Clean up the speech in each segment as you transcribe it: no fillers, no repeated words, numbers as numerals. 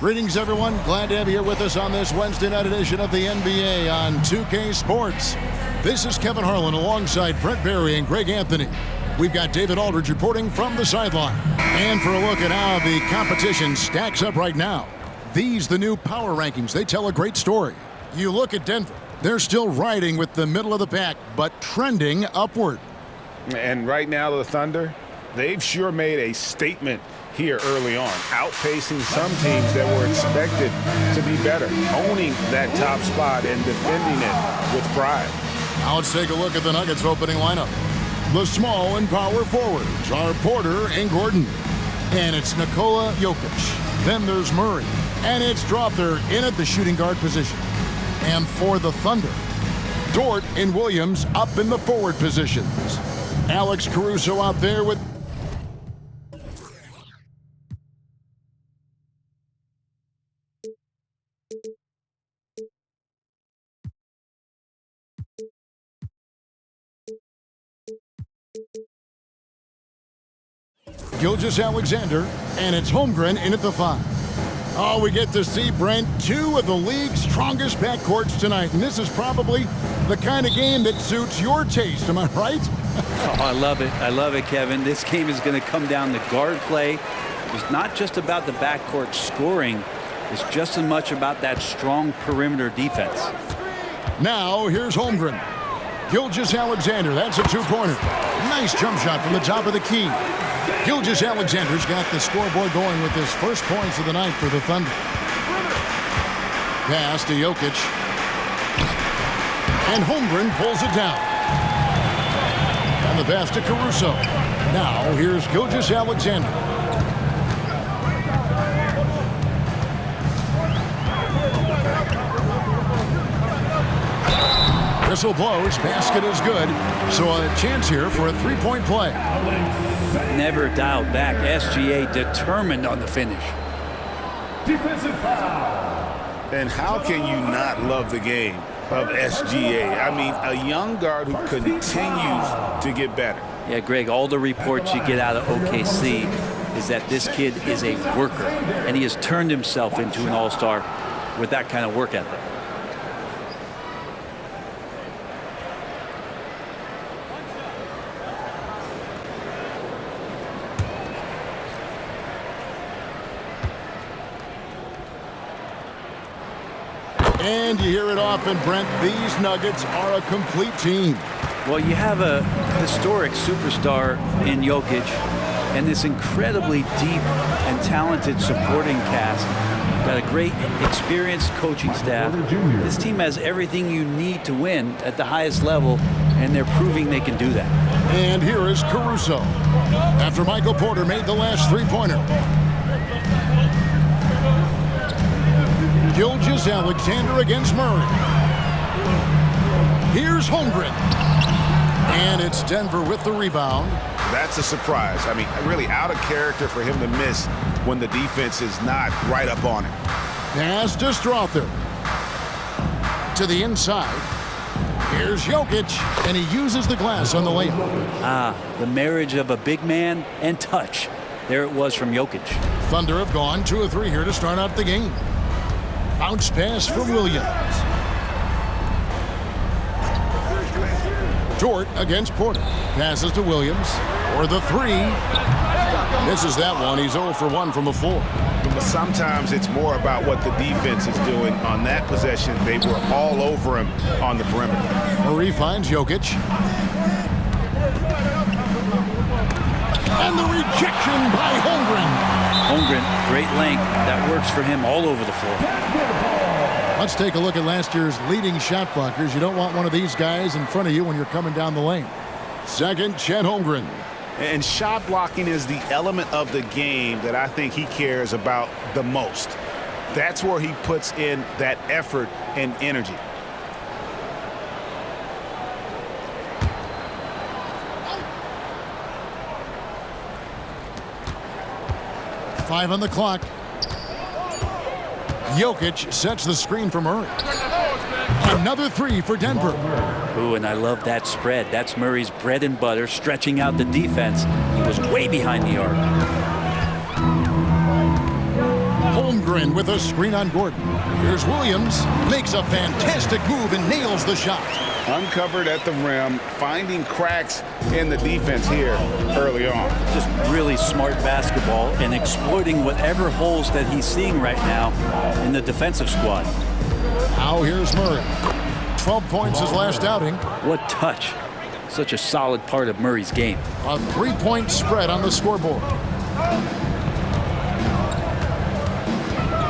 Greetings, everyone. Glad to have you here with us on this Wednesday night edition of the NBA on 2K Sports. This is Kevin Harlan alongside Brent Barry and Greg Anthony. We've got David Aldridge reporting from the sideline. And for a look at how the competition stacks up right now, these the new power rankings. They tell a great story. You look at Denver. They're still riding with the middle of the pack, but trending upward. And right now, the Thunder, they've sure made a statement here early on, outpacing some teams that were expected to be better, owning that top spot and defending it with pride. Now let's take a look at the Nuggets opening lineup. The small and power forwards are Porter and Gordon. And it's Nikola Jokic. Then there's Murray. And it's Strawther in at the shooting guard position. And for the Thunder, Dort and Williams up in the forward positions. Alex Caruso out there with Gilgeous-Alexander, and it's Holmgren in at the 5. Oh, we get to see, Brent, two of the league's strongest backcourts tonight, and this is probably the kind of game that suits your taste, am I right? Oh, I love it. I love it, Kevin. This game is going to come down to guard play. It's not just about the backcourt scoring. It's just as much about that strong perimeter defense. Now, here's Holmgren. Gilgeous-Alexander, that's a two-pointer. Nice jump shot from the top of the key. Gilgeous-Alexander's got the scoreboard going with his first points of the night for the Thunder. Pass to Jokic. And Holmgren pulls it down. And the pass to Caruso. Now, here's Gilgeous-Alexander. Whistle blows, basket is good. So a chance here for a three-point play. Never dialed back. SGA determined on the finish. Defensive foul. And how can you not love the game of SGA? I mean, a young guard who continues to get better. Yeah, Greg, all the reports you get out of OKC is that this kid is a worker, and he has turned himself into an all-star with that kind of work ethic. And you hear it often, Brent, these Nuggets are a complete team. Well, you have a historic superstar in Jokic and this incredibly deep and talented supporting cast. Got a great, experienced coaching staff. This team has everything you need to win at the highest level, and they're proving they can do that. And here is Caruso. After Michael Porter made the last three-pointer. Gilgeous-Alexander against Murray. Here's Holmgren. And it's Denver with the rebound. That's a surprise. I mean, really out of character for him to miss when the defense is not right up on him. Pass to Strawther. To the inside. Here's Jokic, and he uses the glass on the layup. The marriage of a big man and touch. There it was from Jokic. Thunder have gone 2 of 3 here to start out the game. Bounce pass from Williams. Dort against Porter. Passes to Williams for the 3. Misses that one. He's 0 for 1 from the floor. But sometimes it's more about what the defense is doing. On that possession, they were all over him on the perimeter. Murray finds Jokic. And the rejection by Holmgren. Holmgren, great length. That works for him all over the floor. Let's take a look at last year's leading shot blockers. You don't want one of these guys in front of you when you're coming down the lane. Second, Chet Holmgren. And shot blocking is the element of the game that I think he cares about the most. That's where he puts in that effort and energy. Five on the clock. Jokic sets the screen for Murray. Another 3 for Denver. Ooh, and I love that spread. That's Murray's bread and butter, stretching out the defense. He was way behind the arc. Holmgren Holmgren with a screen on Gordon. Here's Williams, makes a fantastic move and nails the shot. Uncovered at the rim, finding cracks in the defense here early on. Just really smart basketball and exploiting whatever holes that he's seeing right now in the defensive squad. Now here's Murray. 12 points his last outing. What touch. Such a solid part of Murray's game. A 3-point spread on the scoreboard.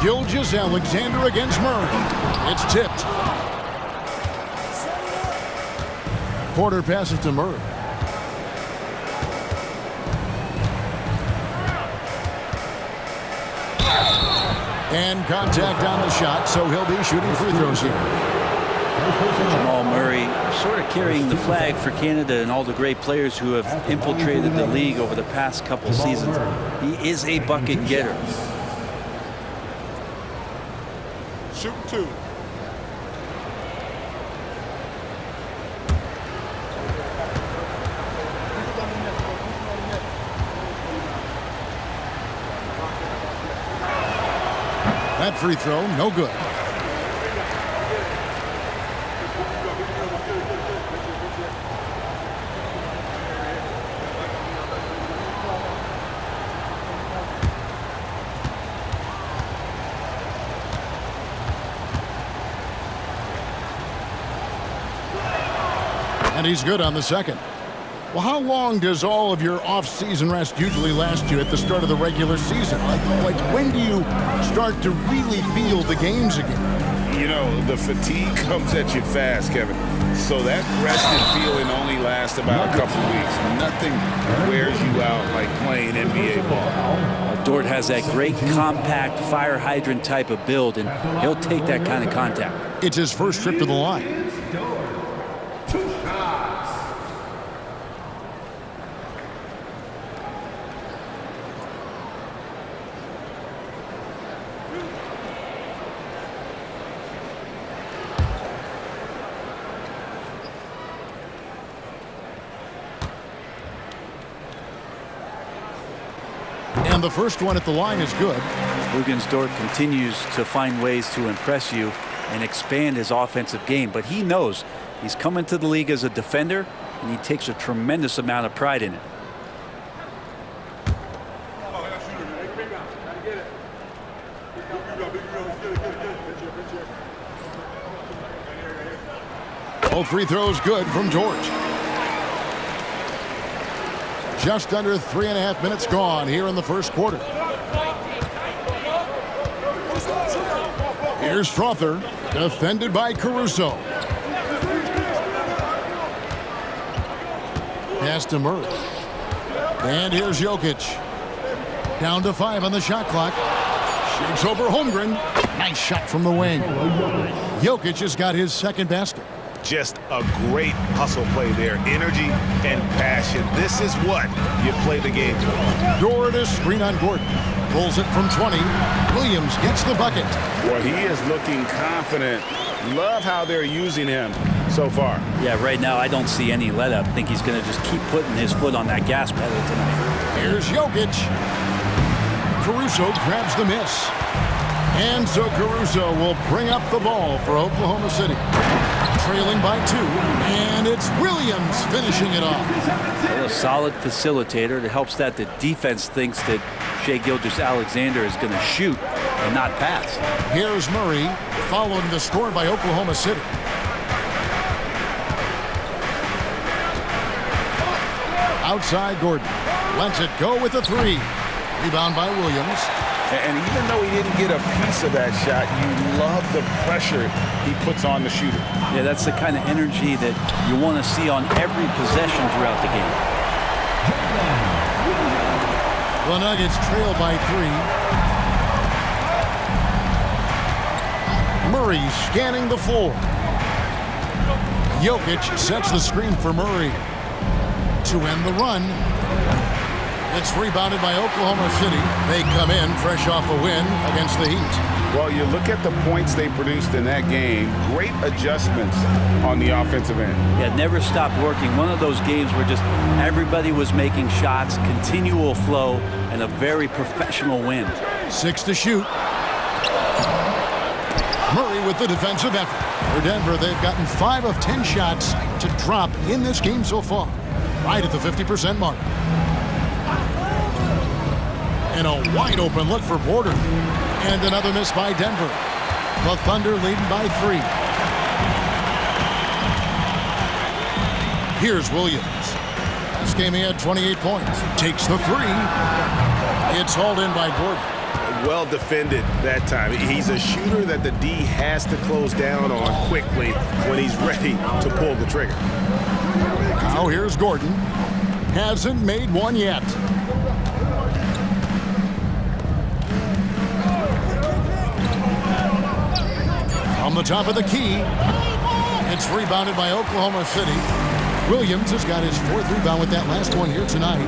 Gilgeous-Alexander against Murray. It's tipped. Porter passes to Murray. And contact on the shot, so he'll be shooting free throws here. Jamal Murray sort of carrying the flag for Canada and all the great players who have infiltrated the league over the past couple seasons. He is a bucket getter. Shoot two. That free throw, no good. And he's good on the second. Well, how long does all of your off-season rest usually last you at the start of the regular season? Like when do you start to really feel the games again? You know, the fatigue comes at you fast, Kevin. So that rested feeling only lasts about a couple weeks. Nothing wears you out like playing NBA ball. Dort has that great compact fire hydrant type of build, and he'll take that kind of contact. It's his first trip to the line. And the first one at the line is good. Luguentz Dort continues to find ways to impress you and expand his offensive game, but he knows he's coming to the league as a defender, and he takes a tremendous amount of pride in it. Both free throws good from Dort. Just under 3.5 minutes gone here in the first quarter. Here's Strother, defended by Caruso. Pass to Murray. And here's Jokic. Down to 5 on the shot clock. Shoots over Holmgren. Nice shot from the wing. Jokic has got his second basket. Just a great hustle play there. Energy and passion. This is what you play the game for. Dort is screen on Gordon. Pulls it from 20. Williams gets the bucket. Well, he is looking confident. Love how they're using him so far. Yeah, right now I don't see any let up. I think he's going to just keep putting his foot on that gas pedal tonight. Here's Jokic. Caruso grabs the miss. And so Caruso will bring up the ball for Oklahoma City. Trailing by 2, and it's Williams finishing it off. A solid facilitator that helps that the defense thinks that Shai Gilgeous-Alexander is going to shoot and not pass. Here's Murray following the score by Oklahoma City. Outside Gordon. Lets it go with a 3. Rebound by Williams. And even though he didn't get a piece of that shot, you love the pressure he puts on the shooter. Yeah, that's the kind of energy that you want to see on every possession throughout the game. The Nuggets trail by 3. Murray scanning the floor. Jokic sets the screen for Murray to end the run. It's rebounded by Oklahoma City. They come in fresh off a win against the Heat. Well, you look at the points they produced in that game. Great adjustments on the offensive end. Yeah, never stopped working. One of those games where just everybody was making shots, continual flow, and a very professional win. 6 to shoot. Murray with the defensive effort. For Denver, they've gotten 5 of 10 shots to drop in this game so far. Right at the 50% mark. And a wide open look for Porter. And another miss by Denver. The Thunder leading by 3. Here's Williams. This game he had 28 points. Takes the 3. It's hauled in by Gordon. Well defended that time. He's a shooter that the D has to close down on quickly when he's ready to pull the trigger. Now here's Gordon. Hasn't made one yet. On the top of the key. It's rebounded by Oklahoma City. Williams has got his 4th rebound with that last one here tonight.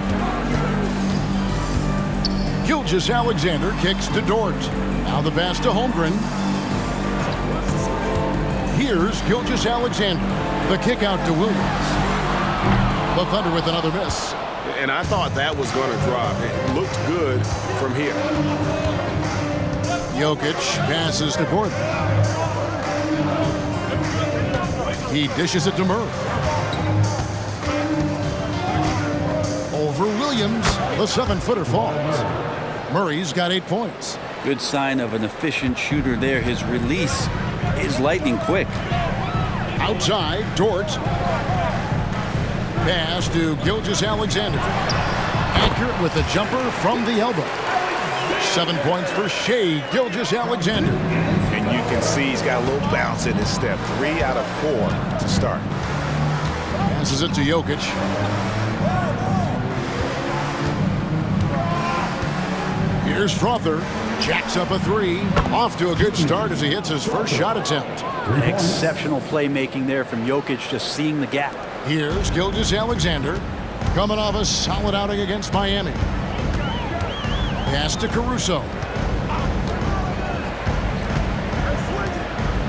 Gilgeous-Alexander kicks to Dort. Now the pass to Holmgren. Here's Gilgeous-Alexander. The kick out to Williams. The Thunder with another miss. And I thought that was going to drop. It looked good from here. Jokic passes to Gordon. He dishes it to Murray. Over Williams. The 7-footer falls. Murray's got 8 points. Good sign of an efficient shooter there. His release is lightning quick. Outside, Dort. Pass to Gilgeous-Alexander. Accurate with the jumper from the elbow. 7 points for Shai Gilgeous-Alexander. And you can see he's got a little bounce in his step. 3 out of 4 to start. Passes it to Jokic. Here's Strother. Jacks up a 3. Off to a good start as he hits his first shot attempt. Exceptional playmaking there from Jokic, just seeing the gap. Here's Gilgeous-Alexander. Coming off a solid outing against Miami. Pass to Caruso.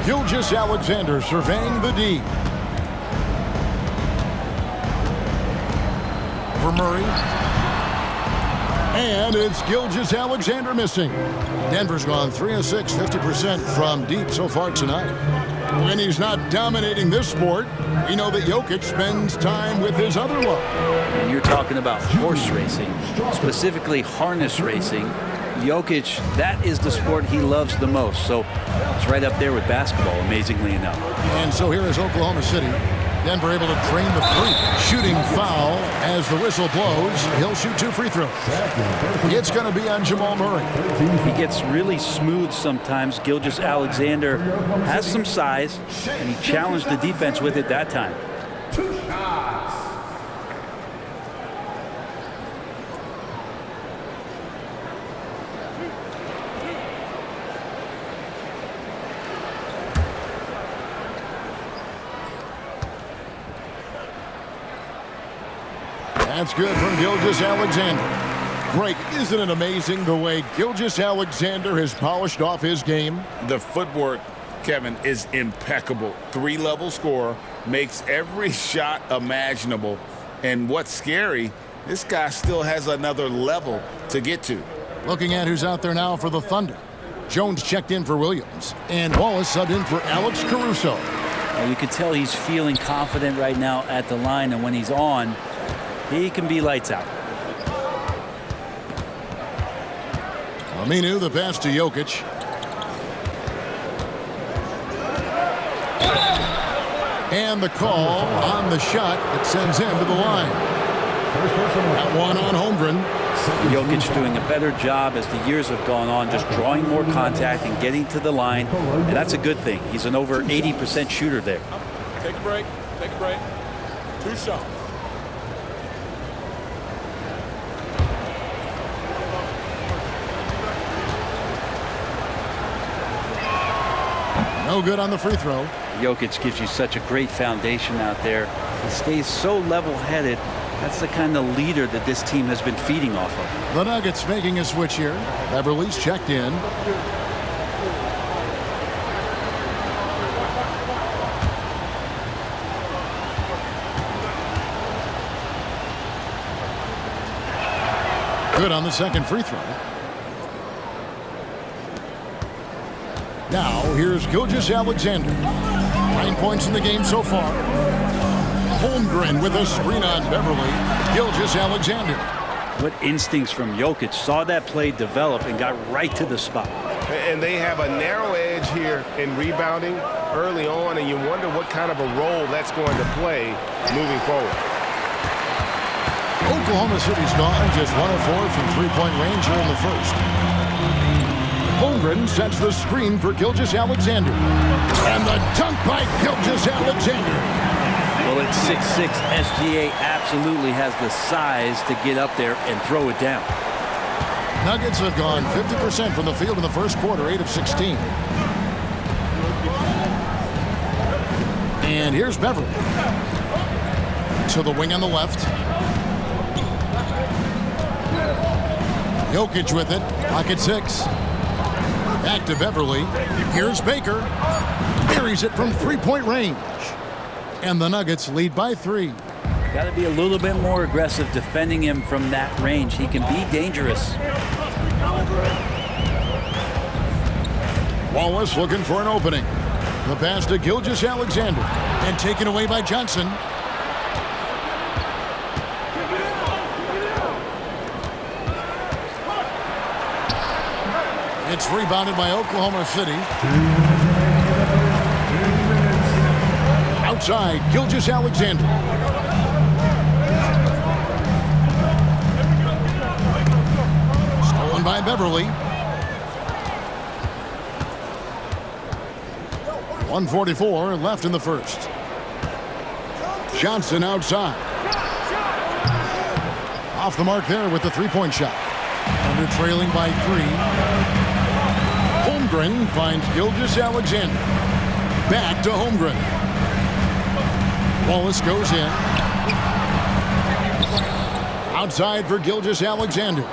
Gilgeous-Alexander surveying the D. For Murray. And it's Gilgeous-Alexander missing. Denver's gone 3 of 6, 50% from deep so far tonight. When he's not dominating this sport, we know that Jokic spends time with his other love. And you're talking about horse racing, specifically harness racing. Jokic, that is the sport he loves the most. So it's right up there with basketball, amazingly enough. And so here is Oklahoma City. Denver able to drain the 3. Shooting foul as the whistle blows. He'll shoot 2 free throws. It's going to be on Jamal Murray. He gets really smooth sometimes. Gilgeous-Alexander has some size, and he challenged the defense with it that time. That's good from Gilgeous-Alexander. Greg, isn't it amazing the way Gilgeous-Alexander has polished off his game? The footwork, Kevin, is impeccable. 3-level scorer, makes every shot imaginable. And what's scary, this guy still has another level to get to. Looking at who's out there now for the Thunder. Jones checked in for Williams. And Wallace subbed in for Alex Caruso. And you can tell he's feeling confident right now at the line, and when he's on, he can be lights out. Aminu, the pass to Jokic. And the call on the shot that sends him to the line. That one on Holmgren. Jokic doing a better job as the years have gone on, just drawing more contact and getting to the line. And that's a good thing. He's an over 80% shooter there. Take a break. Take a break. 2 shots. No good on the free throw. Jokic gives you such a great foundation out there. He stays so level-headed. That's the kind of leader that this team has been feeding off of. The Nuggets making a switch here. Beverly's checked in. Good on the second free throw. Now, here's Gilgeous-Alexander. 9 points in the game so far. Holmgren with a screen on Beverly. Gilgeous-Alexander. What instincts from Jokic. Saw that play develop and got right to the spot. And they have a narrow edge here in rebounding early on, and you wonder what kind of a role that's going to play moving forward. Oklahoma City's gone just 1 of 4 from three-point range here in the first. Holmgren sets the screen for Gilgeous-Alexander. And the dunk by Gilgeous-Alexander. Well, at 6'6", SGA absolutely has the size to get up there and throw it down. Nuggets have gone 50% from the field in the first quarter, 8 of 16. And here's Beverly. To the wing on the left. Jokic with it. Pocket 6. Back to Beverly. Here's Baker. Buries it from three-point range. And the Nuggets lead by 3. Got to be a little bit more aggressive defending him from that range. He can be dangerous. Wallace looking for an opening. The pass to Gilgeous-Alexander. And taken away by Johnson. It's rebounded by Oklahoma City. Outside, Gilgeous-Alexander. Stolen by Beverly. 1:44 left in the first. Johnson outside. Off the mark there with the three-point shot. Under trailing by 3. Holmgren finds Gilgeous-Alexander. Back to Holmgren. Wallace goes in. Outside for Gilgeous-Alexander.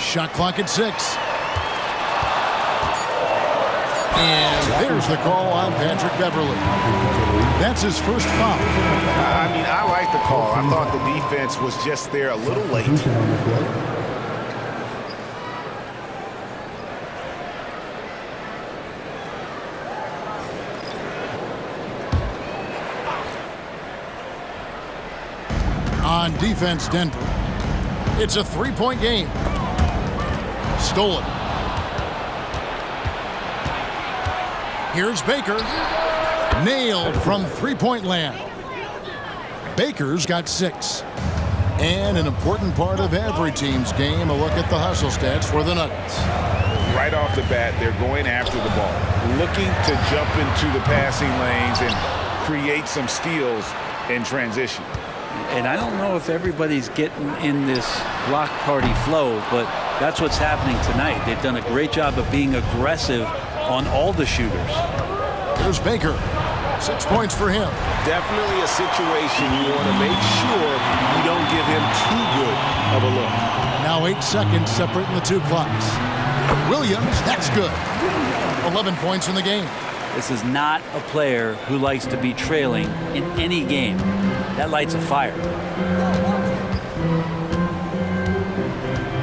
Shot clock at 6. And there's the call on Patrick Beverly. That's his first foul. I mean, I like the call. I thought the defense was just there a little late. On defense, Denver. It's a three-point game. Stolen. Here's Baker. Nailed from three-point land. Baker's got 6. And an important part of every team's game, a look at the hustle stats for the Nuggets. Right off the bat, they're going after the ball, looking to jump into the passing lanes and create some steals in transition. And I don't know if everybody's getting in this block party flow, but that's what's happening tonight. They've done a great job of being aggressive on all the shooters. There's Baker. 6 points for him. Definitely a situation you want to make sure you don't give him too good of a look. Now 8 seconds separating the two clocks. Williams, that's good. 11 points in the game. This is not a player who likes to be trailing in any game. That lights a fire.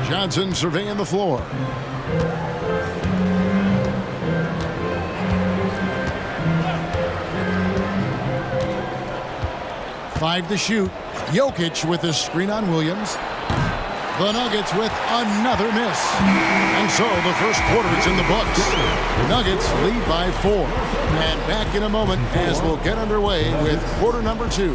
Johnson surveying the floor. Five to shoot. Jokic with a screen on Williams. The Nuggets with another miss. And so the first quarter is in the books. Nuggets lead by 4. And back in a moment as we'll get underway with quarter number 2.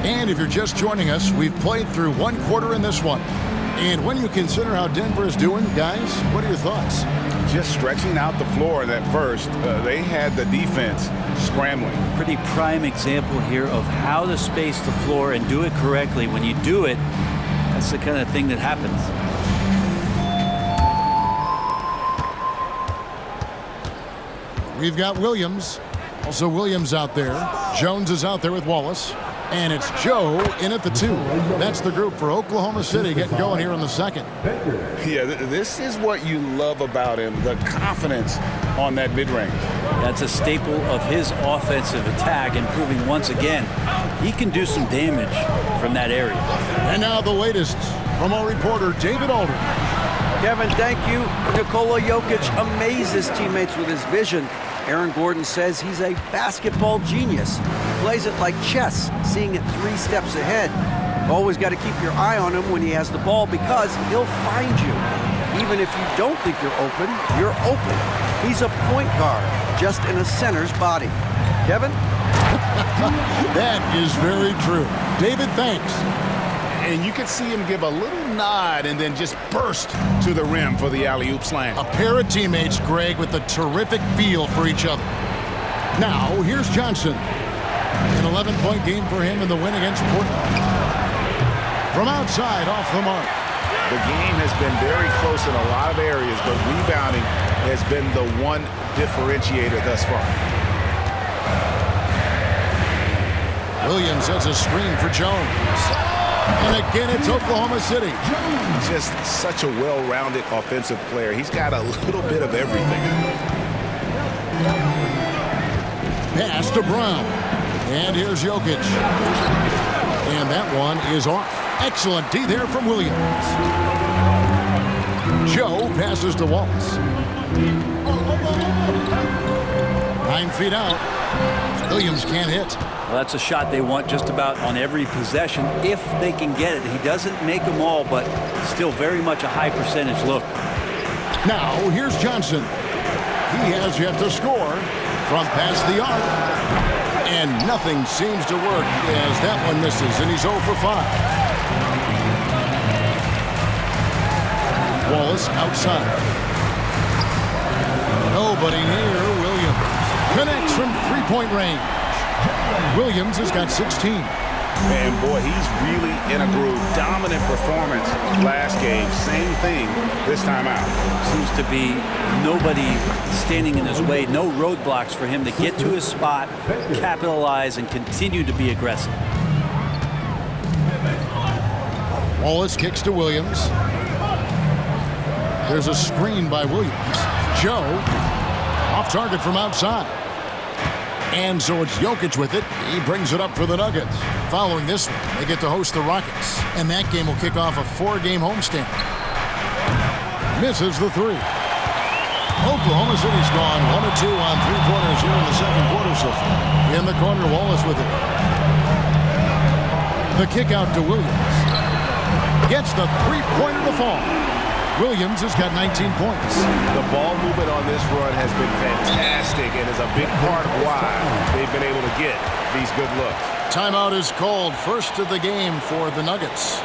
And if you're just joining us, we've played through one quarter in this one. And when you consider how Denver is doing, guys, what are your thoughts? Just stretching out the floor at first. They had the defense scrambling. Pretty prime example here of how to space the floor and do it correctly. When you do it, that's the kind of thing that happens. We've got Williams. Also Williams out there. Jones is out there with Wallace. And it's Joe in at the 2. That's the group for Oklahoma City getting going here in the second. Yeah, this is what you love about him, the confidence on that mid-range. That's a staple of his offensive attack, and proving once again he can do some damage from that area. And now the latest from our reporter, David Aldridge. Kevin, thank you. Nikola Jokic amazes teammates with his vision. Aaron Gordon says he's a basketball genius. Plays it like chess, seeing it 3 steps ahead. You've always got to keep your eye on him when he has the ball because he'll find you. Even if you don't think you're open, you're open. He's a point guard, just in a center's body. Kevin? That is very true. David, thanks. And you can see him give a little nod and then just burst to the rim for the alley-oop slam. A pair of teammates, Greg, with a terrific feel for each other. Now, here's Johnson. An 11-point game for him in the win against Portland. From outside, off the mark. The game has been very close in a lot of areas, but rebounding has been the one differentiator thus far. Williams has a screen for Jones. And again, it's Oklahoma City. Just such a well-rounded offensive player. He's got a little bit of everything. Pass to Brown. And here's Jokic. And that one is off. Excellent D there from Williams. Joe passes to Wallace. 9 feet out. Williams can't hit. Well, that's a shot they want just about on every possession if they can get it. He doesn't make them all, but still very much a high percentage look. Now, here's Johnson. He has yet to score from past the arc. And nothing seems to work as that one misses, and he's 0 for 5. Wallace outside. Nobody near Williams. Connects from three-point range. Williams has got 16. And boy, he's really in a groove. Dominant performance last game. Same thing this time out. Seems to be nobody standing in his way. No roadblocks for him to get to his spot, capitalize, and continue to be aggressive. Wallace kicks to Williams. There's a screen by Williams. Joe off target from outside. And so it's Jokic with it. He brings it up for the Nuggets. Following this one, they get to host the Rockets. And that game will kick off a 4-game homestand. Misses the 3. Oklahoma City's gone 1 of 2 on 3-pointers here in the second quarter so far. In the corner, Wallace with it. The kick out to Williams. Gets the 3-pointer to fall. Williams has got 19 points. The ball movement on this run has been fantastic and is a big part of why they've been able to get these good looks. Timeout is called. First of the game for the Nuggets.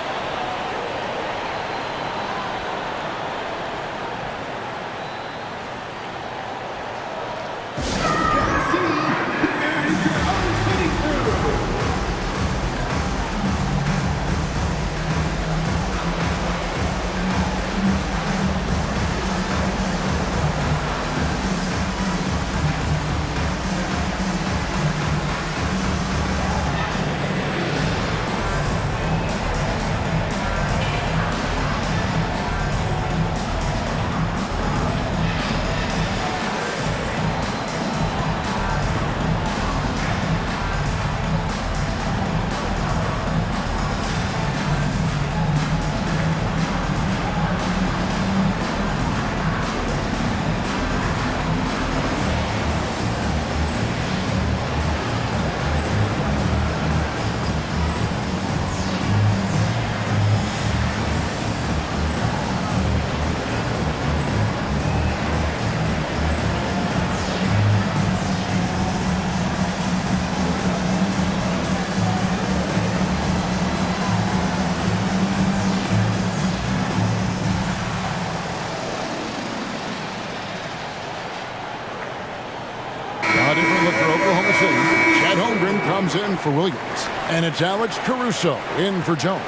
A different look for Oklahoma City. Chet Holmgren comes in for Williams. And it's Alex Caruso in for Jones.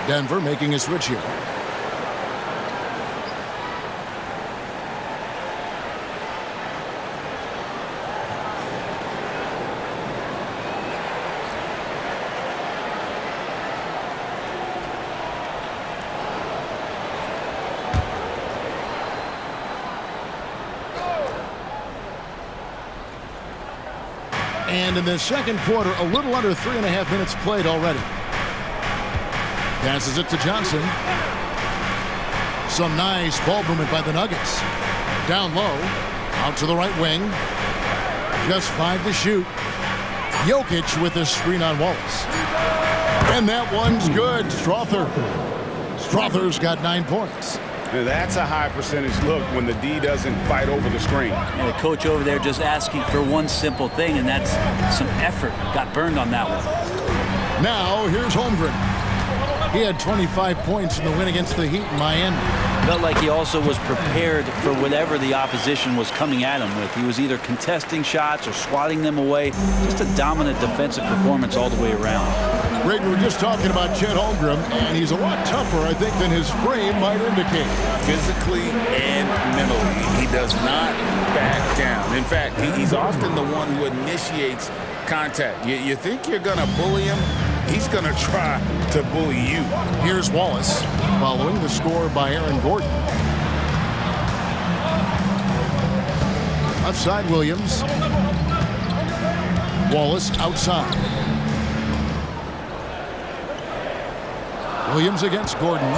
Denver making a switch here. And in the second quarter, a little under 3.5 minutes played already. Passes it to Johnson. Some nice ball movement by the Nuggets. Down low, out to the right wing. Just 5 to shoot. Jokic with the screen on Wallace. And that one's good. Strother's got 9 points. Now that's a high percentage look when the D doesn't fight over the screen. And the coach over there just asking for one simple thing, and that's some effort. Got burned on that one. Now here's Holmgren. He had 25 points in the win against the Heat in Miami. Felt like he also was prepared for whatever the opposition was coming at him with. He was either contesting shots or swatting them away. Just a dominant defensive performance all the way around. Greg, we were just talking about Chet Holmgren, and he's a lot tougher, I think, than his frame might indicate. Physically and mentally, he does not back down. In fact, he's often the one who initiates contact. You think you're going to bully him? He's going to try to bully you. Here's Wallace, following the score by Aaron Gordon. Left side, Williams. Wallace outside. Williams against Gordon.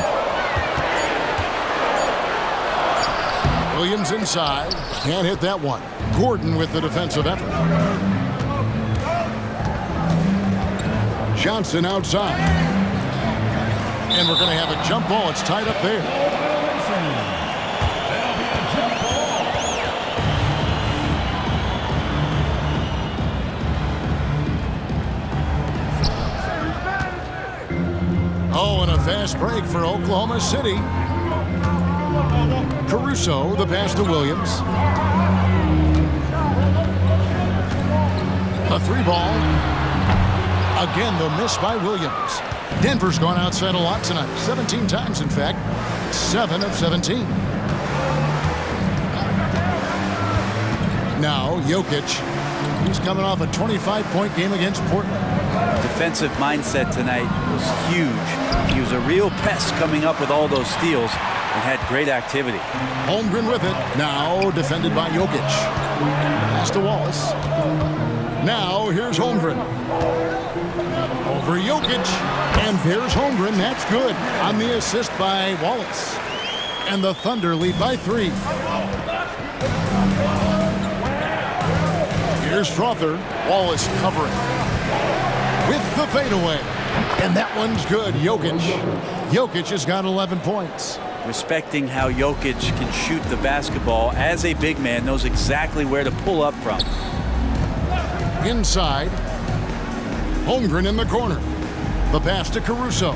Williams inside. Can't hit that one. Gordon with the defensive effort. Johnson outside. And we're going to have a jump ball. It's tied up there. Oh, and a fast break for Oklahoma City. Caruso, the pass to Williams. A 3-ball. Again, the miss by Williams. Denver's gone outside a lot tonight. 17 times, in fact. 7 of 17. Now, Jokic. He's coming off a 25-point game against Portland. Defensive mindset tonight was huge. He was a real pest coming up with all those steals and had great activity. Holmgren with it. Now defended by Jokic. Pass to Wallace. Now here's Holmgren. Over Jokic. And there's Holmgren. That's good. On the assist by Wallace. And the Thunder lead by 3. Here's Strother. Wallace covering. With the fadeaway. And that one's good. Jokic has got 11 points. Respecting how Jokic can shoot the basketball as a big man, knows exactly where to pull up from. Inside. Holmgren in the corner. The pass to Caruso.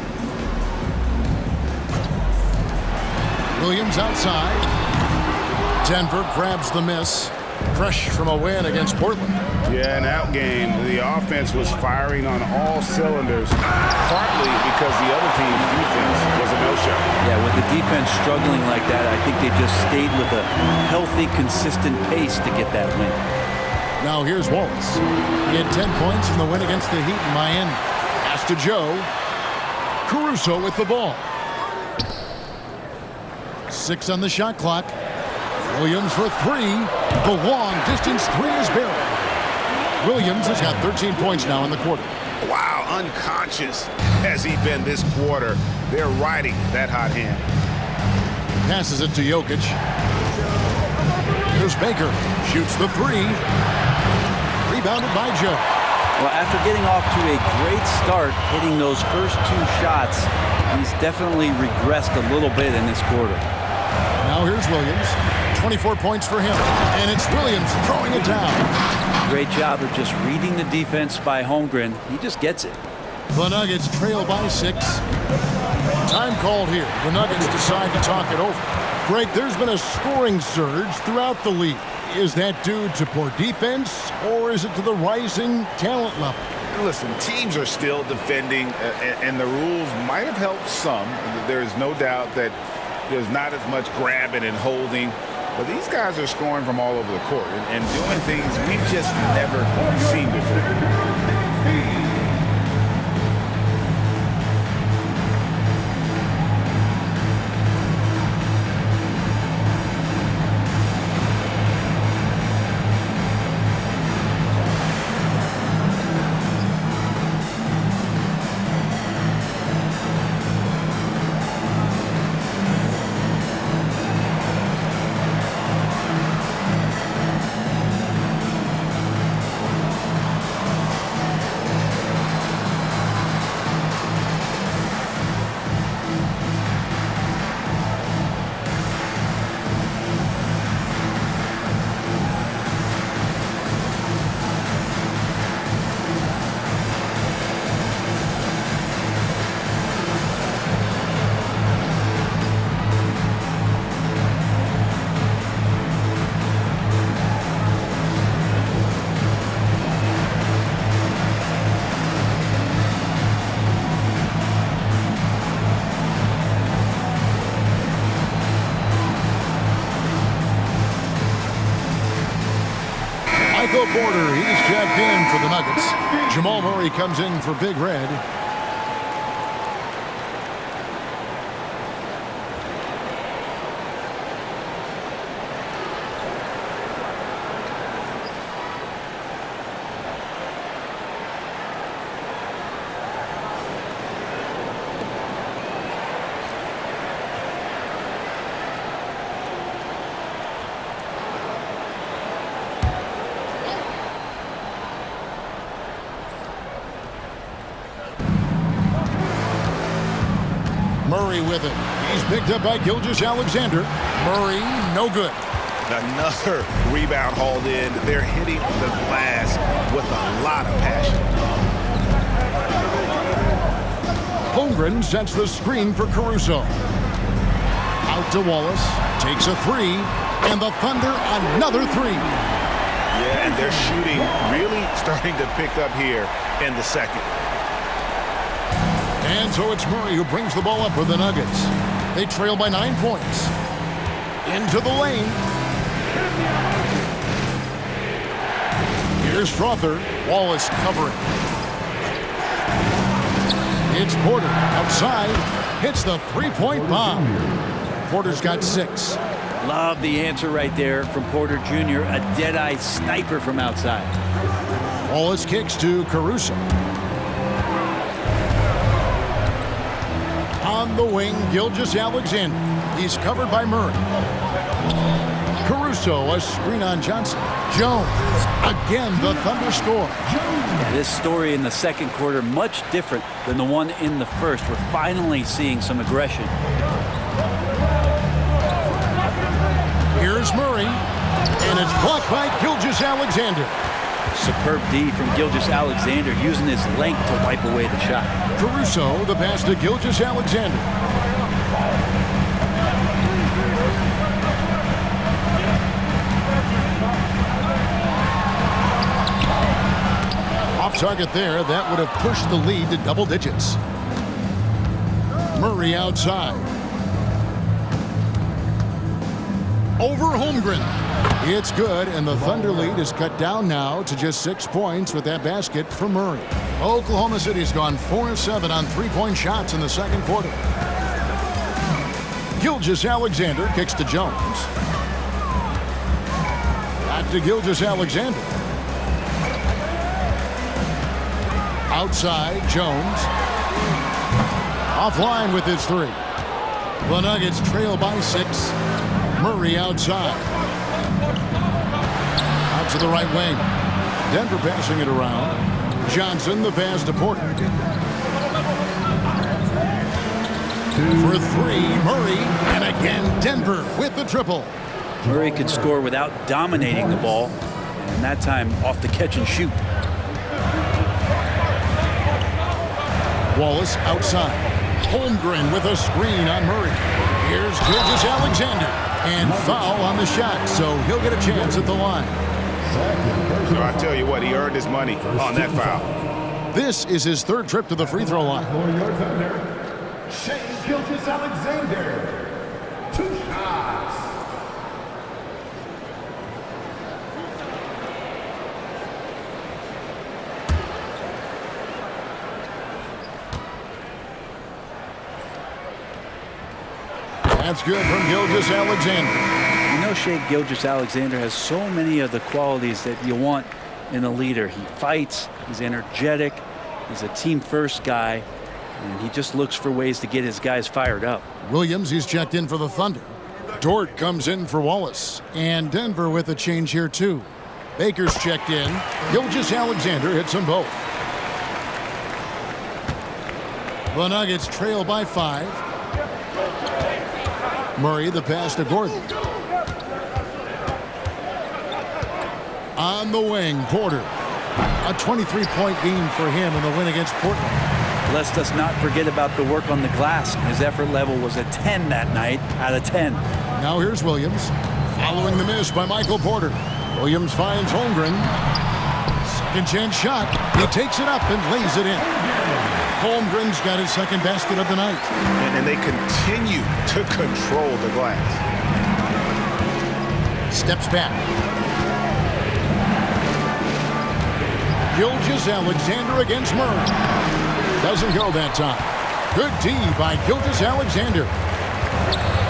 Williams outside. Denver grabs the miss. Fresh from a win against Portland. Yeah, in that game, the offense was firing on all cylinders, partly because the other team's defense was a no-show. Yeah, with the defense struggling like that, I think they just stayed with a healthy, consistent pace to get that win. Now here's Wallace. He had 10 points in the win against the Heat in Miami. Pass to Joe. Caruso with the ball. 6 on the shot clock. Williams for 3. The long distance 3 is buried. Williams has got 13 points now in the quarter. Wow, unconscious has he been this quarter. They're riding that hot hand. Passes it to Jokic. Here's Baker. Shoots the 3. Rebounded by Joe. Well, after getting off to a great start, hitting those first 2 shots, he's definitely regressed a little bit in this quarter. Now here's Williams. 24 points for him. And it's Williams throwing it down. Great job of just reading the defense by Holmgren. He just gets it. The Nuggets trail by 6. Time called here. The Nuggets decide to talk it over. Greg, there's been a scoring surge throughout the league. Is that due to poor defense, or is it to the rising talent level? Listen, teams are still defending, and the rules might have helped some. There is no doubt that there's not as much grabbing and holding. But these guys are scoring from all over the court and doing things we've just never seen before. Michael Porter, he's checked in for the Nuggets. Jamal Murray comes in for Big Red. Murray with it. He's picked up by Gilgeous-Alexander. Murray, no good. Another rebound hauled in. They're hitting the glass with a lot of passion. Holmgren sets the screen for Caruso. Out to Wallace. Takes a three. And the Thunder, another three. Yeah, and they're shooting really starting to pick up here in the second. And so it's Murray who brings the ball up for the Nuggets. They trail by 9 points. Into the lane. Here's Strother. Wallace covering. It's Porter outside. Hits the three-point bomb. Porter's got 6. Love the answer right there from Porter Jr., a dead-eye sniper from outside. Wallace kicks to Caruso. On the wing, Gilgeous-Alexander. He's covered by Murray. Caruso, a screen on Johnson. Jones. Again, the Thunder score. This story in the second quarter, much different than the one in the first. We're finally seeing some aggression. Here's Murray. And it's blocked by Gilgeous-Alexander. Superb D from Gilgeous-Alexander, using his length to wipe away the shot. Caruso, the pass to Gilgeous-Alexander. Off target there. That would have pushed the lead to double digits. Murray outside. Over Holmgren. It's good, and the Thunder lead is cut down now to just 6 points with that basket from Murray. Oklahoma City's gone 4 of 7 on three-point shots in the second quarter. Gilgeous-Alexander kicks to Jones. Back to Gilgeous-Alexander. Outside, Jones. Offline with his three. The Nuggets trail by 6. Murray outside. Out to the right wing. Denver passing it around. Johnson, the pass to Porter. For three, Murray. And again, Denver with the triple. Murray could score without dominating the ball, and that time off the catch and shoot. Wallace outside. Holmgren with a screen on Murray. Here's Gilgeous-Alexander. And foul on the shot, so he'll get a chance at the line. So I tell you what, he earned his money on that foul. This is his third trip to the free throw line. For your Thunder, Shai Gilgeous-Alexander. 2 shots. That's good from Gilgeous-Alexander. You know, Shai Gilgeous-Alexander has so many of the qualities that you want in a leader. He fights, he's energetic, he's a team-first guy, and he just looks for ways to get his guys fired up. Williams, he's checked in for the Thunder. Dort comes in for Wallace. And Denver with a change here, too. Baker's checked in. Gilgeous-Alexander hits them both. The Nuggets trail by 5. Murray, the pass to Gordon. On the wing, Porter. A 23-point game for him in the win against Portland. Let's us not forget about the work on the glass. His effort level was a 10 that night out of 10. Now here's Williams. Following the miss by Michael Porter. Williams finds Holmgren. Second chance shot. He takes it up and lays it in. Holmgren's got his second basket of the night. And they continue to control the glass. Steps back. Gilgeous-Alexander against Murray. Doesn't go that time. Good D by Gilgeous-Alexander.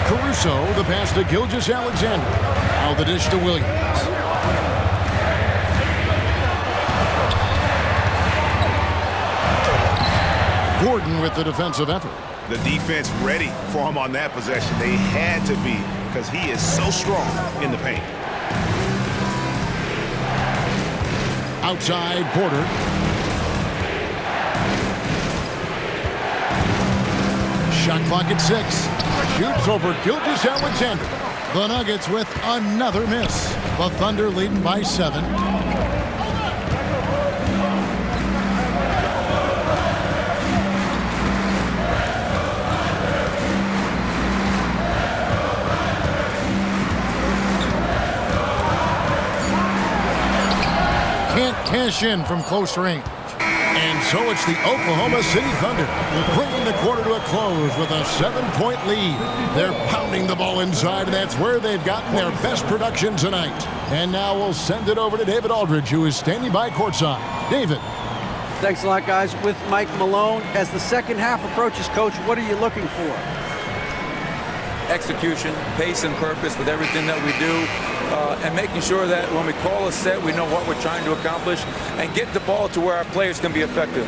Caruso, the pass to Gilgeous-Alexander. Now the dish to Williams. Gordon with the defensive effort. The defense ready for him on that possession. They had to be because he is so strong in the paint. Outside, Porter. Shot clock at 6. Shoots over Gilgeous-Alexander. The Nuggets with another miss. The Thunder leading by 7. Can't cash in from close range. And so it's the Oklahoma City Thunder bringing the quarter to a close with a 7-point lead. They're pounding the ball inside, and that's where they've gotten their best production tonight. And now we'll send it over to David Aldridge, who is standing by courtside. David. Thanks a lot, guys. With Mike Malone, as the second half approaches, Coach, what are you looking for? Execution, pace, and purpose with everything that we do. And making sure that when we call a set, we know what we're trying to accomplish and get the ball to where our players can be effective.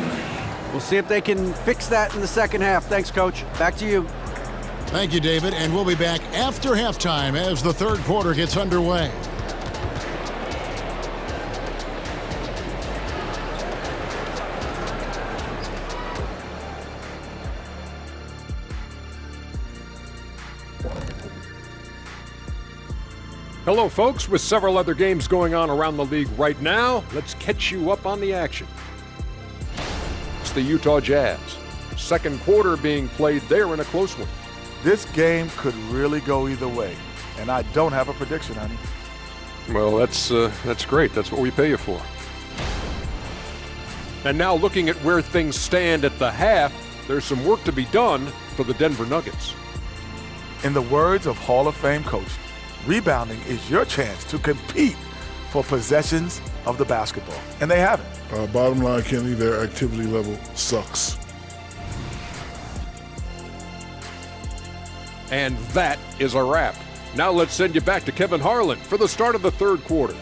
We'll see if they can fix that in the second half. Thanks, Coach. Back to you. Thank you, David. And we'll be back after halftime as the third quarter gets underway. Hello, folks. With several other games going on around the league right now, let's catch you up on the action. It's the Utah Jazz. Second quarter being played there in a close one. This game could really go either way, and I don't have a prediction, honey. Well, that's great. That's what we pay you for. And now looking at where things stand at the half, there's some work to be done for the Denver Nuggets. In the words of Hall of Fame coach, rebounding is your chance to compete for possessions of the basketball, and they haven't. Bottom line, Kenny, their activity level sucks. And that is a wrap. Now let's send you back to Kevin Harlan for the start of the third quarter.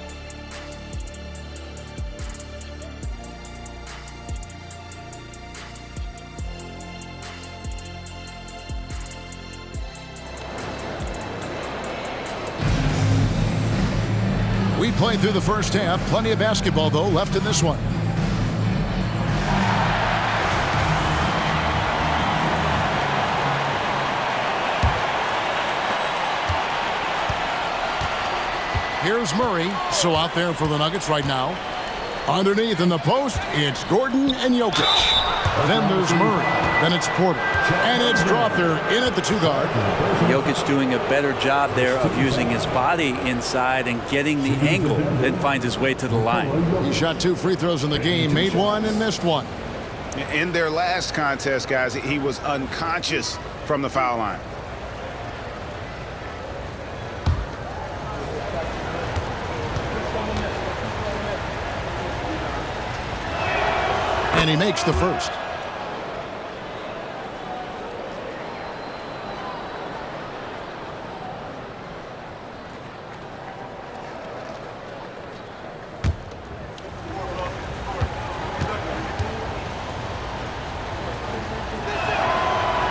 We played through the first half. Plenty of basketball, though, left in this one. Here's Murray. So out there for the Nuggets right now. Underneath in the post, it's Gordon and Jokic. Then there's Murray. Then it's Porter. And it's Strawther in at the 2 guard. Jokic doing a better job there of using his body inside and getting the angle, then finds his way to the line. He shot 2 free throws in the game, made 1 and missed 1. In their last contest, guys, he was unconscious from the foul line. And he makes the first.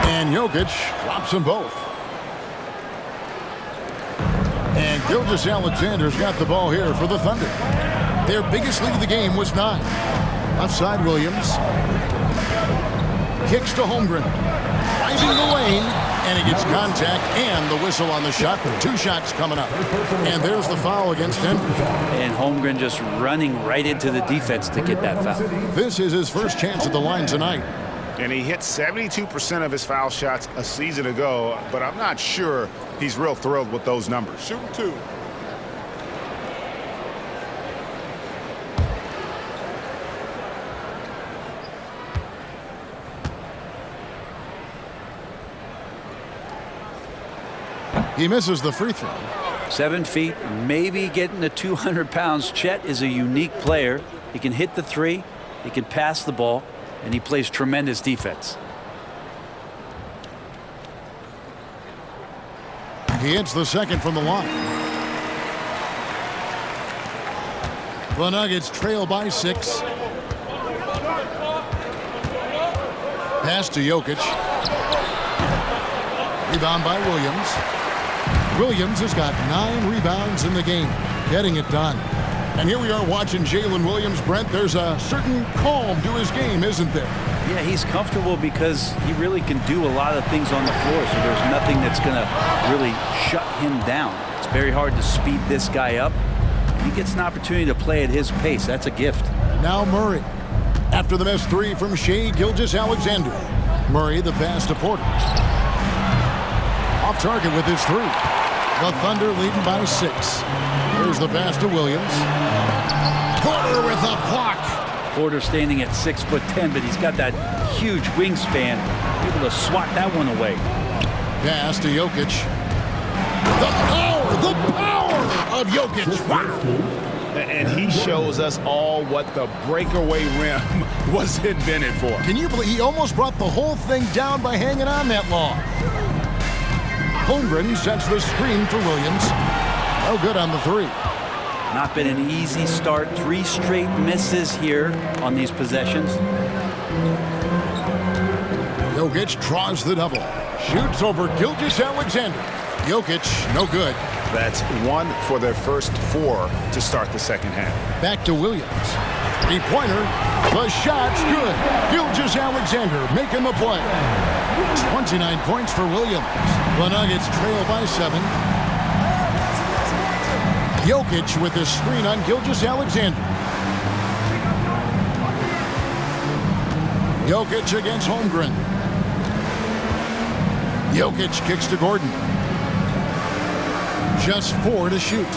And Jokic drops them both. And Gilgeous-Alexander's got the ball here for the Thunder. Their biggest lead of the game was 9. Offside Williams. Kicks to Holmgren. Driving the lane. And he gets contact and the whistle on the shot. 2 shots coming up. And there's the foul against Denver. And Holmgren just running right into the defense to get that foul. This is his first chance at the line tonight. And he hit 72% of his foul shots a season ago, but I'm not sure he's real thrilled with those numbers. Shooting 2. He misses the free throw. 7 feet, maybe getting to 200 pounds. Chet is a unique player. He can hit the 3, he can pass the ball, and he plays tremendous defense. He hits the second from the line. The Nuggets trail by 6. Pass to Jokic. Rebound by Williams. Williams has got 9 rebounds in the game, getting it done. And here we are watching Jalen Williams. Brent, there's a certain calm to his game, isn't there? Yeah, he's comfortable because he really can do a lot of things on the floor, so there's nothing that's going to really shut him down. It's very hard to speed this guy up. He gets an opportunity to play at his pace. That's a gift. Now Murray. After the missed 3 from Shai Gilgeous-Alexander. Murray the pass to Porter. Off target with his 3. The Thunder leading by 6. Here's the pass to Williams. Porter with a block. Porter standing at 6'10", but he's got that huge wingspan, able to swat that one away. Pass to Jokic. The power of Jokic. Wow. And he shows us all what the breakaway rim was invented for. Can you believe he almost brought the whole thing down by hanging on that long? Holmgren sets the screen for Williams. No good on the 3. Not been an easy start. 3 straight misses here on these possessions. Jokic draws the double. Shoots over Gilgeous-Alexander. Jokic, no good. That's 1 for their first 4 to start the second half. Back to Williams. 3-pointer. The shot's good. Gilgeous-Alexander making the play. 29 points for Williams. The Nuggets trail by 7. Jokic with the screen on Gilgeous-Alexander. Jokic against Holmgren. Jokic kicks to Gordon. Just 4 to shoot.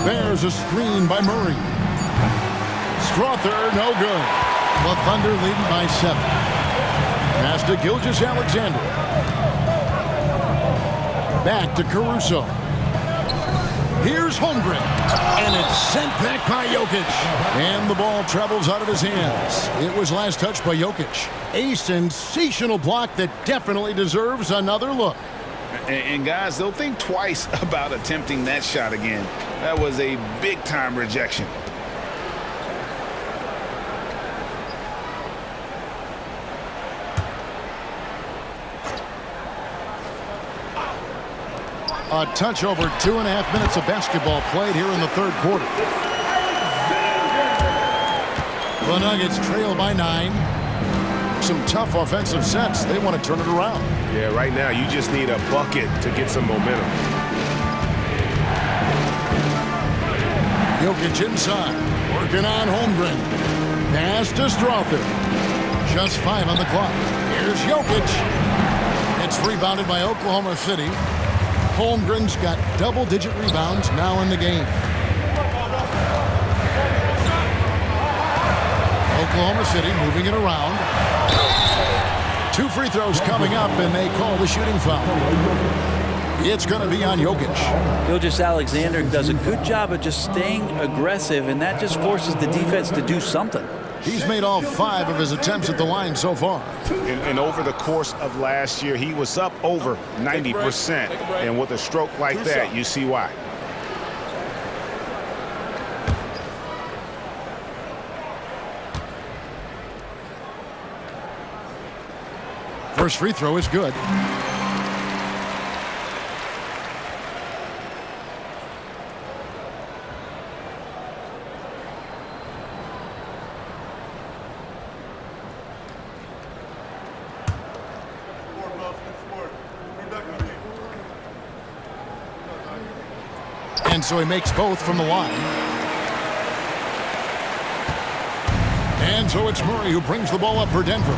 There's a screen by Murray. Strawther, no good. The Thunder leading by 7. Pass to Gilgeous-Alexander. Back to Caruso. Here's Holmgren. And it's sent back by Jokic. And the ball travels out of his hands. It was last touched by Jokic. A sensational block that definitely deserves another look. And guys, they'll think twice about attempting that shot again. That was a big-time rejection. A touch over 2.5 minutes of basketball played here in the third quarter. The Nuggets trail by 9. Some tough offensive sets. They want to turn it around. Yeah, right now you just need a bucket to get some momentum. Jokic inside. Working on Holmgren. Pass to Strawther. Just 5 on the clock. Here's Jokic. It's rebounded by Oklahoma City. Holmgren's got double-digit rebounds now in the game. Oklahoma City moving it around. 2 free throws coming up, and they call the shooting foul. It's going to be on Jokic. Gilgeous-Alexander does a good job of just staying aggressive, and that just forces the defense to do something. He's made all 5 of his attempts at the line so far. And over the course of last year, he was up over 90%. And with a stroke like that, you see why. First free throw is good. And so he makes both from the line. And so it's Murray who brings the ball up for Denver.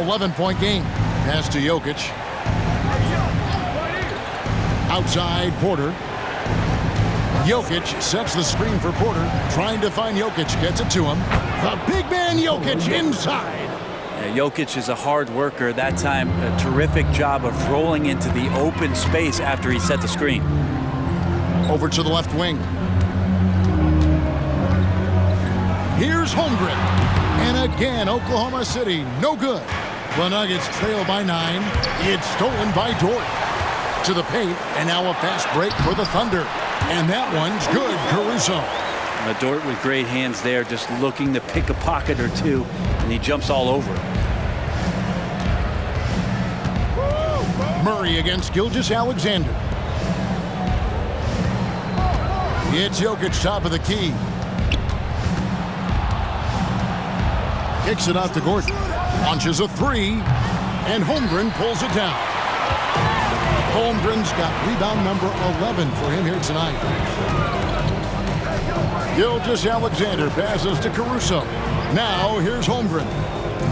11-point game. Pass to Jokic. Outside Porter. Jokic sets the screen for Porter. Trying to find Jokic. Gets it to him. The big man Jokic inside. Jokic is a hard worker. That time, a terrific job of rolling into the open space after he set the screen. Over to the left wing. Here's Holmgren. And again, Oklahoma City, no good. The Nuggets trail by 9. It's stolen by Dort. To the paint, and now a fast break for the Thunder. And that one's good, Caruso. Dort with great hands there, just looking to pick a pocket or two, and he jumps all over it. Murray against Gilgeous-Alexander. It's Jokic, top of the key. Kicks it out to Gordon. Launches a 3, and Holmgren pulls it down. Holmgren's got rebound number 11 for him here tonight. Gilgeous-Alexander passes to Caruso. Now here's Holmgren.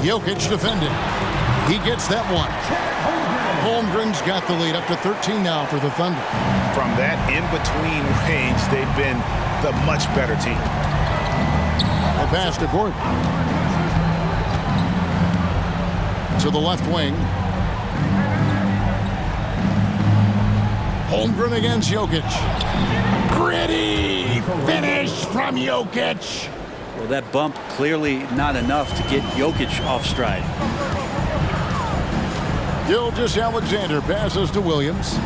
Jokic defending. He gets that one. Holmgren's got the lead up to 13 now for the Thunder. From that in-between range, they've been the much better team. A pass to Gordon. To the left wing. Holmgren against Jokic. Gritty finish from Jokic. Well, that bump clearly not enough to get Jokic off stride. Gilgeous-Alexander passes to Williams.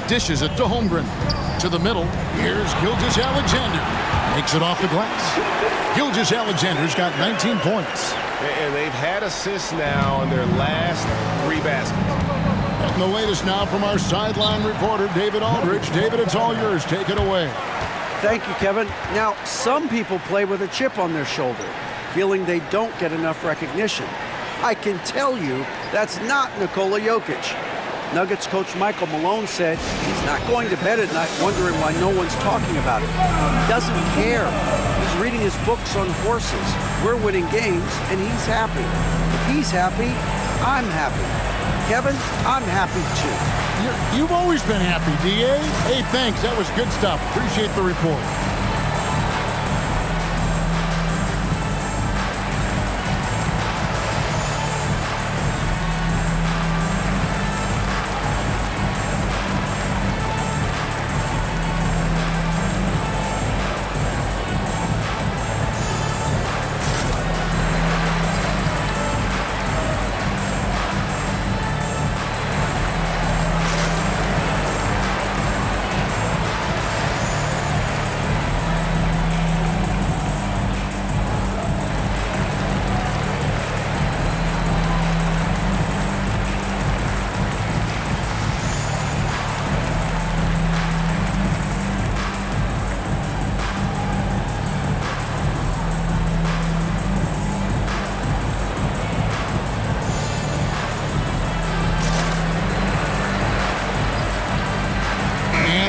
Dishes it to Holmgren. To the middle. Here's Gilgeous-Alexander. Makes it off the glass. Gilgeous-Alexander's got 19 points. And they've had assists now in their last 3 baskets. And the latest now from our sideline reporter, David Aldridge. David, it's all yours. Take it away. Thank you, Kevin. Now, some people play with a chip on their shoulder, feeling they don't get enough recognition. I can tell you that's not Nikola Jokic. Nuggets coach Michael Malone said he's not going to bed at night wondering why no one's talking about it. He doesn't care. He's reading his books on horses. We're winning games, and he's happy. If he's happy, I'm happy. Kevin, I'm happy too. You've always been happy, D.A. Hey, thanks. That was good stuff. Appreciate the report.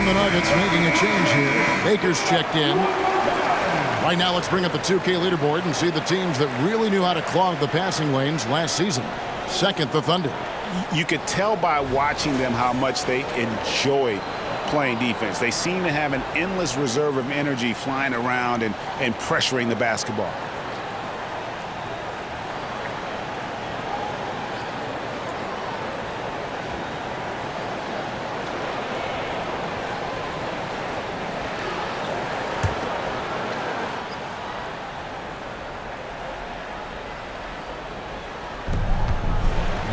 Nuggets making a change here. Baker's checked in. Right now, let's bring up the 2K leaderboard and see the teams that really knew how to clog the passing lanes last season. Second, the Thunder. You could tell by watching them how much they enjoyed playing defense. They seem to have an endless reserve of energy flying around and pressuring the basketball.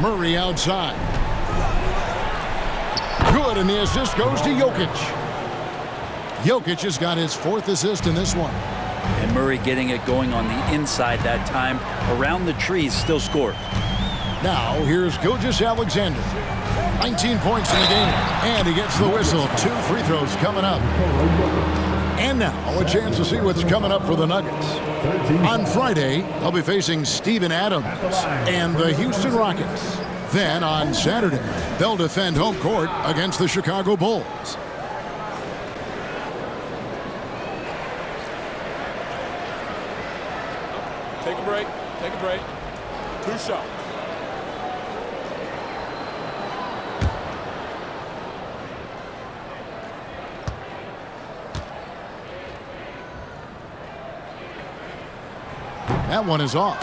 Murray outside. Good, and the assist goes to Jokic. Jokic has got his 4th assist in this one. And Murray getting it going on the inside that time. Around the trees, still scored. Now, here's Gilgeous-Alexander. 19 points in the game, and he gets the whistle. 2 free throws coming up. And now, a chance to see what's coming up for the Nuggets. On Friday, they'll be facing Steven Adams and the Houston Rockets. Then on Saturday, they'll defend home court against the Chicago Bulls. Take a break. Take a break. 2 shots. That one is off.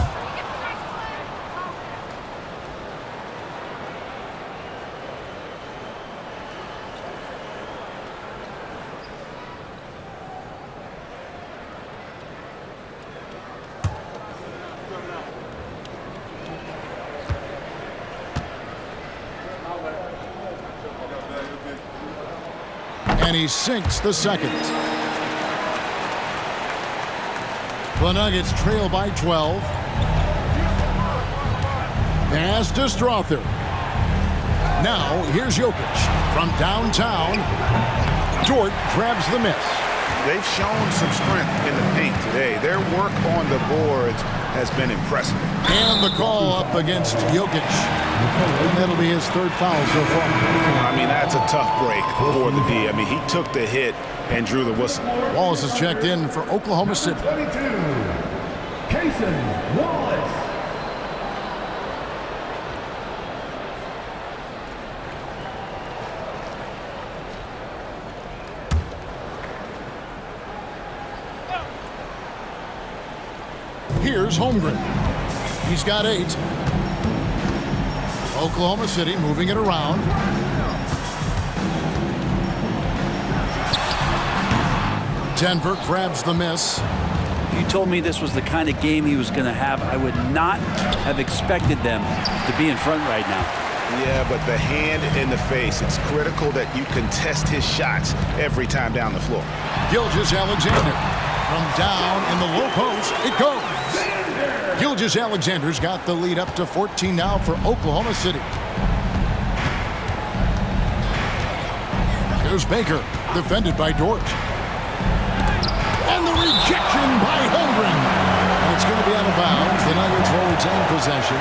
And he sinks the second. The Nuggets trail by 12. Pass to Strawther. Now, here's Jokic from downtown. Dort grabs the miss. They've shown some strength in the paint today. Their work on the boards has been impressive. And the call up against Jokic. And that'll be his 3rd foul so far. I mean, that's a tough break for the D. I mean, he took the hit and drew the whistle. Wallace is checked in for Oklahoma City. 22, Cason Wallace. Here's Holmgren. He's got 8. Oklahoma City moving it around. Denver grabs the miss. If you told me this was the kind of game he was going to have, I would not have expected them to be in front right now. Yeah, but the hand in the face, it's critical that you contest his shots every time down the floor. Gilgeous-Alexander from down in the low post. It goes. Gilgeous-Alexander's got the lead up to 14 now for Oklahoma City. Here's Baker, defended by Dort. And the rejection by Holmgren. And it's going to be out of bounds. The Nuggets will retain possession.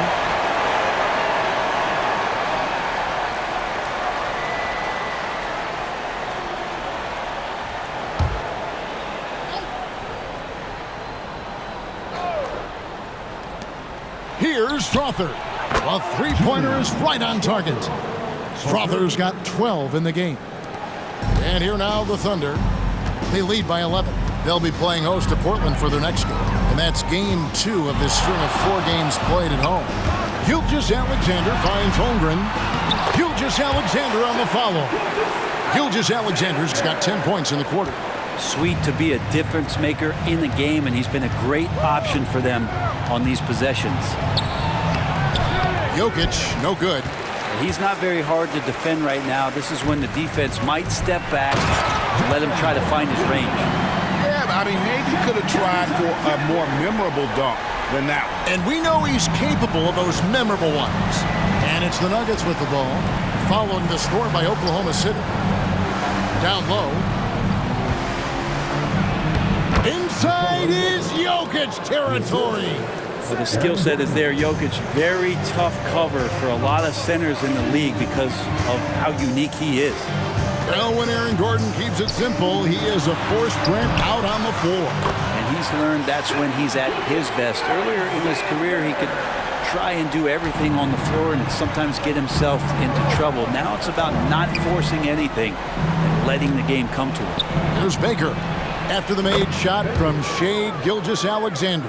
Here's Strawther. A three-pointer is right on target. Strawther's got 12 in the game. And here now the Thunder. They lead by 11. They'll be playing host to Portland for their next game. And that's game 2 of this string of 4 games played at home. Gilgeous-Alexander finds Holmgren. Gilgeous-Alexander on the follow. Gilgeous-Alexander's got 10 points in the quarter. Sweet to be a difference maker in the game, and he's been a great option for them on these possessions. Jokic, no good. He's not very hard to defend right now. This is when the defense might step back and let him try to find his range. Yeah, I mean, maybe could have tried for a more memorable dunk than that one. And we know he's capable of those memorable ones. And it's the Nuggets with the ball, following the score by Oklahoma City. Down low. Inside is Jokic territory. So the skill set is there. Jokic, very tough cover for a lot of centers in the league because of how unique he is. Well, when Aaron Gordon keeps it simple, he is a force print out on the floor. And he's learned that's when he's at his best. Earlier in his career, he could try and do everything on the floor and sometimes get himself into trouble. Now it's about not forcing anything and letting the game come to him. Here's Baker after the made shot from Shai Gilgeous-Alexander.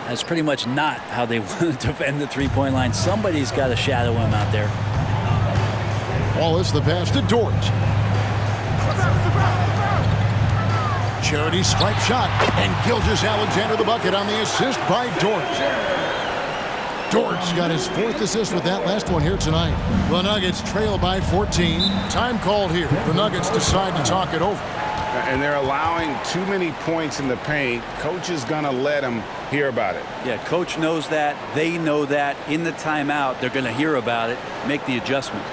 That's pretty much not how they want to defend the three-point line. Somebody's got to shadow him out there. Wallace the pass to Dort. Charity stripe shot, and Gilgeous-Alexander the bucket on the assist by Dort. Dort's got his 4th assist with that last one here tonight. The Nuggets trail by 14. Time called here. The Nuggets decide to talk it over. And they're allowing too many points in the paint. Coach is going to let them hear about it. Yeah, coach knows that. They know that. In the timeout, they're going to hear about it, make the adjustment.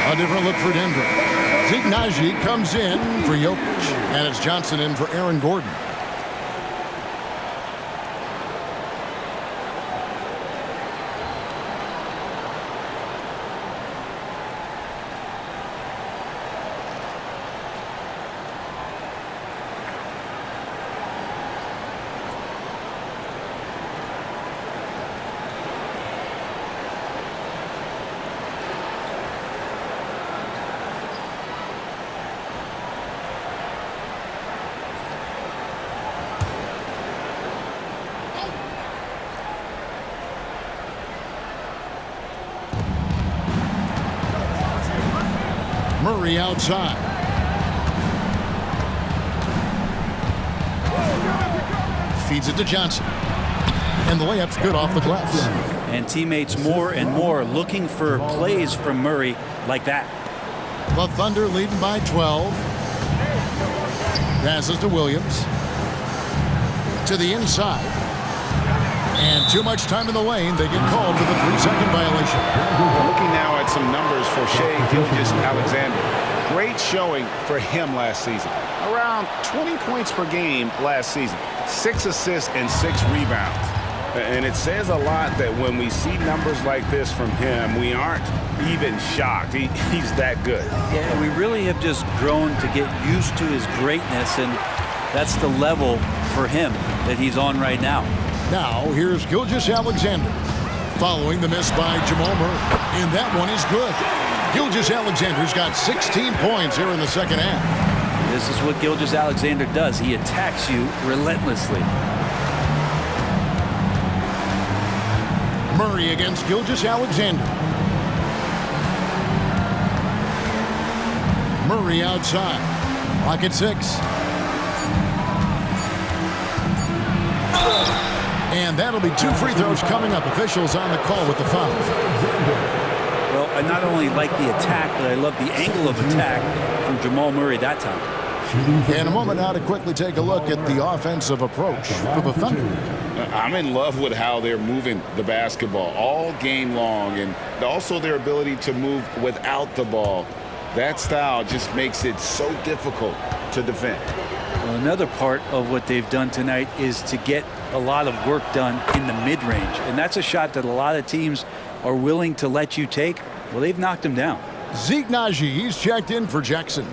A different look for Denver. Zeke Nnaji comes in for Jokic, and it's Johnson in for Aaron Gordon. Murray outside. Feeds it to Johnson. And the layup's good off the glass. And teammates more and more looking for plays from Murray like that. The Thunder leading by 12. Passes to Williams. To the inside. And too much time in the lane. They get called for the 3-second violation. Looking now at some numbers for Shai Gilgeous-Alexander. Great showing for him last season. Around 20 points per game last season. 6 assists and 6 rebounds. And it says a lot that when we see numbers like this from him, we aren't even shocked. He's that good. Yeah, we really have just grown to get used to his greatness, and that's the level for him that he's on right now. Now, here's Gilgeous-Alexander following the miss by Jamal Murray. And that one is good. Gilgeous-Alexander's got 16 points here in the second half. This is what Gilgeous-Alexander does. He attacks you relentlessly. Murray against Gilgeous-Alexander. Murray outside. Clock at 6. And that'll be 2 free throws coming up. Officials on the call with the foul. Well, I not only like the attack, but I love the angle of attack from Jamal Murray that time. In a moment now to quickly take a look at the offensive approach for the Thunder. I'm in love with how they're moving the basketball all game long, and also their ability to move without the ball. That style just makes it so difficult to defend. Well, another part of what they've done tonight is to get a lot of work done in the mid-range. And that's a shot that a lot of teams are willing to let you take. Well, they've knocked him down. Zeke Nnaji, he's checked in for Jackson.